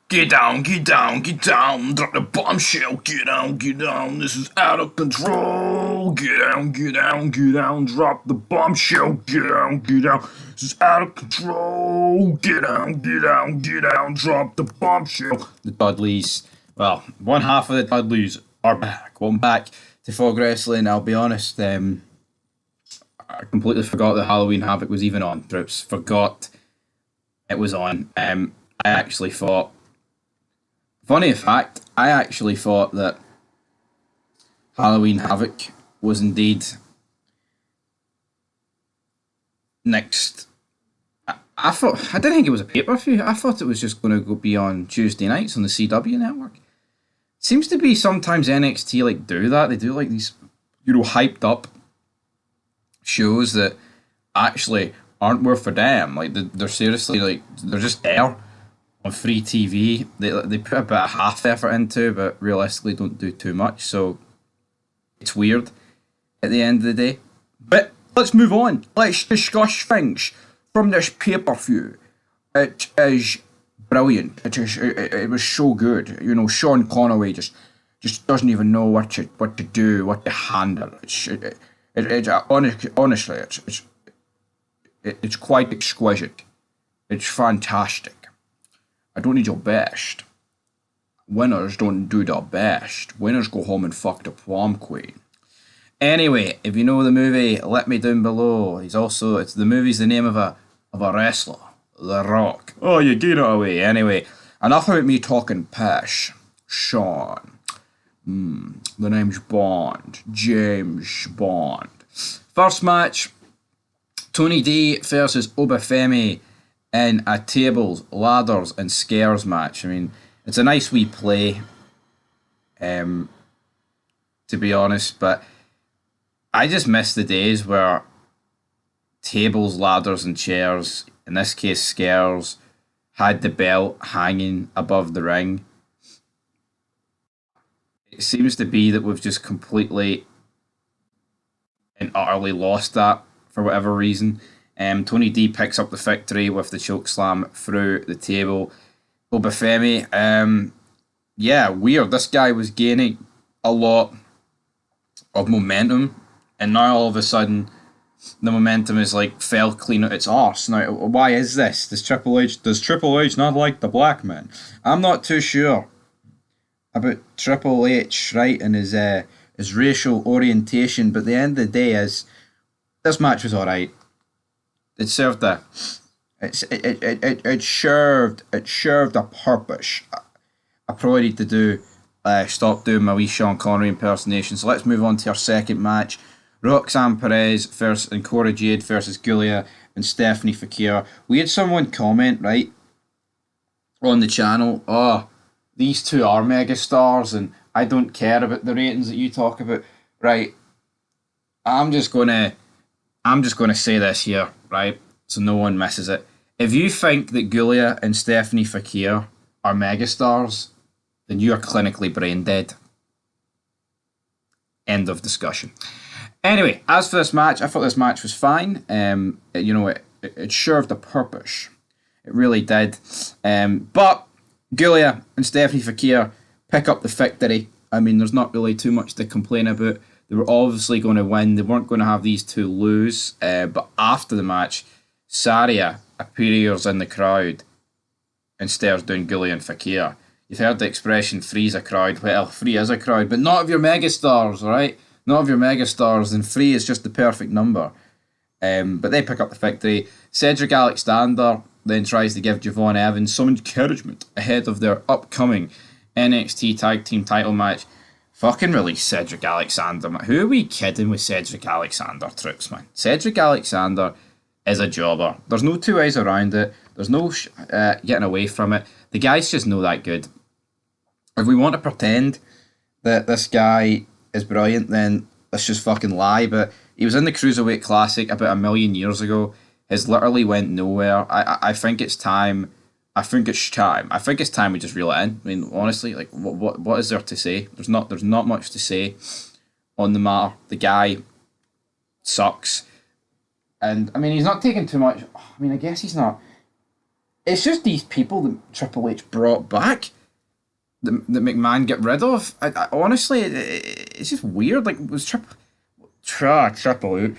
Get down, get down, get down, drop the bombshell, get down, this is out of control. Get down, get down, get down, drop the bombshell, get down, this is out of control. Get down, get down, get down, drop the bombshell. The Dudleys, well, one half of the Dudleys are back. Welcome back to Fog Wrestling. I'll be honest, I completely forgot that Halloween Havoc was even on. Troops forgot it was on. I actually thought. Funny fact, I actually thought that Halloween Havoc was indeed next. I didn't think it was a pay-per-view. I thought it was just going to be on Tuesday nights on the CW network. Seems to be sometimes NXT do that. They do these, hyped up shows that actually aren't worth a damn. They're seriously they're just there on free TV. They put a bit of half effort into, but realistically don't do too much. So it's weird at the end of the day. But let's move on. Let's discuss things from this pay-per-view. It is brilliant. It was so good. Sean Conaway just doesn't even know what to do, what to handle. Honestly, it's quite exquisite. It's fantastic. I don't need your best. Winners don't do their best. Winners go home and fuck the prom queen. Anyway, if you know the movie, let me down below. The movie's the name of a wrestler, The Rock. Oh, you get it away. Anyway, enough about me talking pish. Sean. The name's Bond. James Bond. First match, Tony D versus Obafemi in a tables, ladders, and scares match. I mean, it's a nice wee play, to be honest, but I just miss the days where tables, ladders, and chairs, in this case scares, had the belt hanging above the ring. It seems to be that we've just completely and utterly lost that for whatever reason. Tony D picks up the victory with the choke slam through the table. Obafemi, weird. This guy was gaining a lot of momentum, and now all of a sudden, the momentum is fell clean at its arse. Now, why is this? Does Triple H not like the black man? I'm not too sure about Triple H, right, and his racial orientation, but at the end of the day, this match was alright. It served it served a purpose. I probably need to stop doing my wee Sean Connery impersonation. So let's move on to our second match. Roxanne Perez and Cora Jade versus Giulia and Stephanie Fakir. We had someone comment, right, on the channel, oh, these two are megastars and I don't care about the ratings that you talk about. Right, I'm just gonna say this here, right, so no one misses it. If you think that Giulia and Stephanie Fakir are megastars, then you are clinically brain dead. End of discussion. Anyway, as for this match, I thought this match was fine. It served a purpose. It really did. But Giulia and Stephanie Fakir pick up the victory. I mean, there's not really too much to complain about. They were obviously going to win. They weren't going to have these two lose. But after the match, Saria appears in the crowd and stares down Giulia and Fakir. You've heard the expression, three's a crowd. Well, three is a crowd, but not of your megastars, right? Not of your megastars, and three is just the perfect number. But they pick up the victory. Cedric Alexander then tries to give Javon Evans some encouragement ahead of their upcoming NXT Tag Team title match. Fucking release Cedric Alexander, man. Who are we kidding with Cedric Alexander, troops, man? Cedric Alexander is a jobber. There's no two ways around it. There's no getting away from it. The guy's just no that good. If we want to pretend that this guy is brilliant, then let's just fucking lie. But he was in the Cruiserweight Classic about 1,000,000 years ago. His literally went nowhere. I think it's time. I think it's time we just reel it in. I mean, honestly, what is there to say? There's not much to say on the matter. The guy sucks, and I mean he's not taking too much. I mean, I guess he's not. it's just these people that Triple H brought back that McMahon get rid of. Honestly, it's just weird. Like, was Triple H?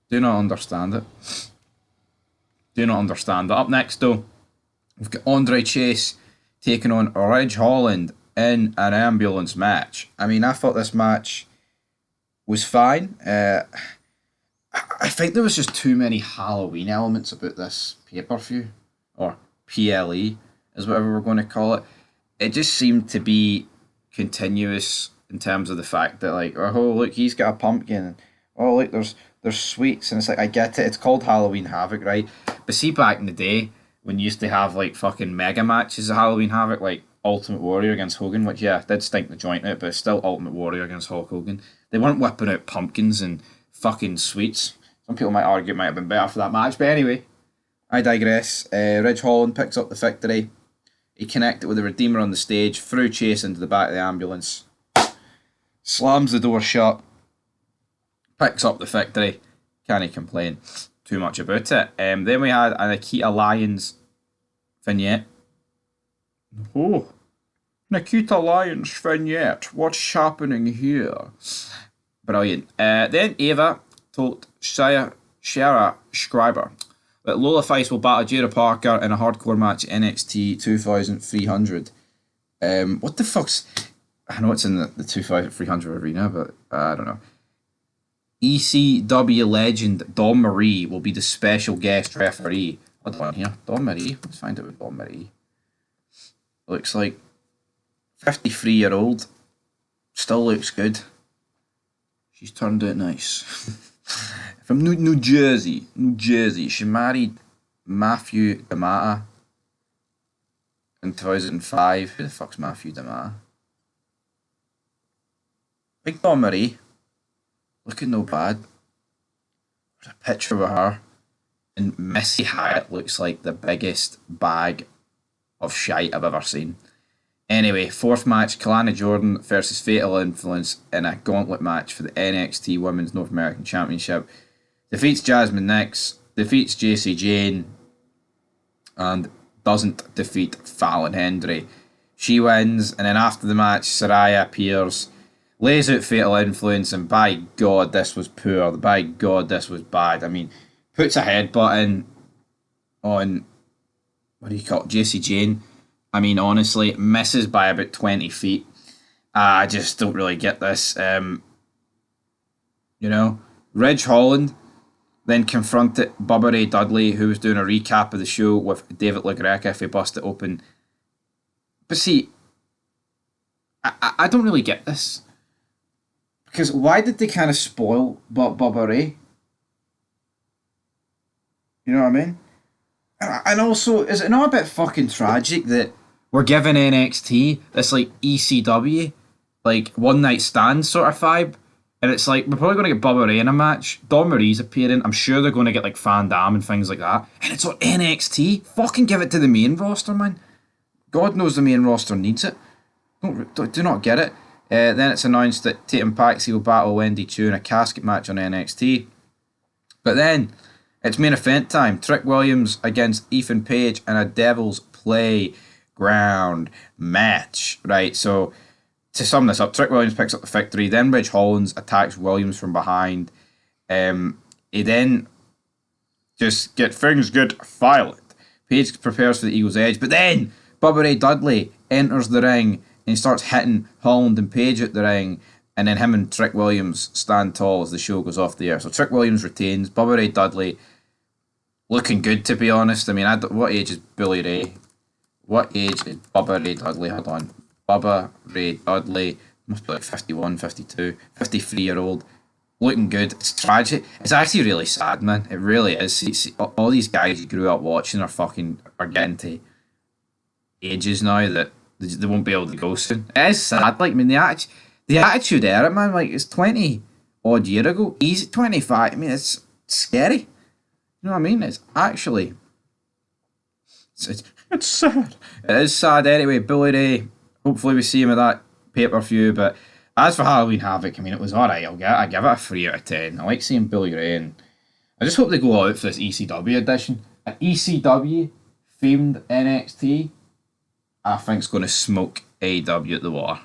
Do not understand it. Do not understand it. Up next, though, we've got Andre Chase taking on Ridge Holland in an ambulance match. I mean, I thought this match was fine. I think there was just too many Halloween elements about this pay-per-view, or PLE, is whatever we're going to call it. It just seemed to be continuous in terms of the fact that, like, oh, look, he's got a pumpkin. Oh, look, there's sweets. And it's like, I get it. It's called Halloween Havoc, right? But see, back in the day, when you used to have, like, fucking mega matches of Halloween Havoc, like Ultimate Warrior against Hogan, which, yeah, did stink the joint out, but it's still Ultimate Warrior against Hulk Hogan. They weren't whipping out pumpkins and fucking sweets. Some people might argue it might have been better for that match, but anyway, I digress. Ridge Holland picks up the victory. He connected with the Redeemer on the stage, threw Chase into the back of the ambulance, slams the door shut, picks up the victory. Can't complain too much about it. Then we had an Nikita Lyons vignette. Oh, Nikita Lyons vignette. What's happening here? Brilliant. Then Ava told Shara Schreiber that Lola Fice will battle Jada Parker in a hardcore match at NXT 2300. What the fuck's... I know it's in the 2300 arena, but I don't know. ECW legend Dawn Marie will be the special guest referee. What's on here? Dawn Marie? Let's find out what Dawn Marie looks like. 53-year-old. Still looks good. She's turned out nice. From New Jersey. She married Matthew D'Amata in 2005. Who the fuck's Matthew D'Amata? Big Dawn Marie. Looking no bad. There's a picture of her. And Missy Hyatt looks like the biggest bag of shite I've ever seen. Anyway, fourth match, Kalani Jordan versus Fatal Influence in a gauntlet match for the NXT Women's North American Championship. Defeats Jasmine Nix, defeats JC Jane, and doesn't defeat Fallon Hendry. She wins, and then after the match, Saraya appears, lays out Fatal Influence, and by God, this was poor. By God, this was bad. I mean, puts a headbutt in on, what do you call it, JC Jane. I mean, honestly, misses by about 20 feet. I just don't really get this. Ridge Holland then confronted Bubba Ray Dudley, who was doing a recap of the show with David LaGreca if he busted open. But see, I don't really get this. Because why did they kind of spoil Bubba Ray? You know what I mean? And also, is it not a bit fucking tragic that we're giving NXT this, like, ECW, like, one night stand sort of vibe? And it's like, we're probably going to get Bubba Ray in a match. Dawn Marie's appearing. I'm sure they're going to get, like, Van Damme and things like that. And it's on NXT. Fucking give it to the main roster, man. God knows the main roster needs it. Do not get it. Then it's announced that Tatum Paxi will battle Wendy Chu in a casket match on NXT. But then it's main event time. Trick Williams against Ethan Page in a Devil's Playground match. Right, so to sum this up, Trick Williams picks up the victory. Then Ridge Holland attacks Williams from behind. He then just get things get violent. Page prepares for the Eagle's Edge. But then Bubba Ray Dudley enters the ring and he starts hitting Holland and Page at the ring. And then him and Trick Williams stand tall as the show goes off the air. So Trick Williams retains. Bubba Ray Dudley looking good, to be honest. I mean, what age is Billy Ray? What age did Bubba Ray Dudley had on? Bubba Ray Dudley must be like 51, 52, 53-year-old. Looking good. It's tragic. It's actually really sad, man. It really is. See, all these guys you grew up watching are getting to ages now that they won't be able to go soon. It is sad. Like, I mean, the Attitude Era, man, like, it's 20 odd year ago. He's 25. I mean, it's scary. You know what I mean? It's actually... It's sad. It is sad anyway. Billy Ray, hopefully we see him at that pay-per-view. But as for Halloween Havoc, I mean, it was alright. I give it a 3 out of 10. I like seeing Billy Ray, and I just hope they go out for this ECW edition. An ECW famed NXT, I think it's going to smoke AEW at the War.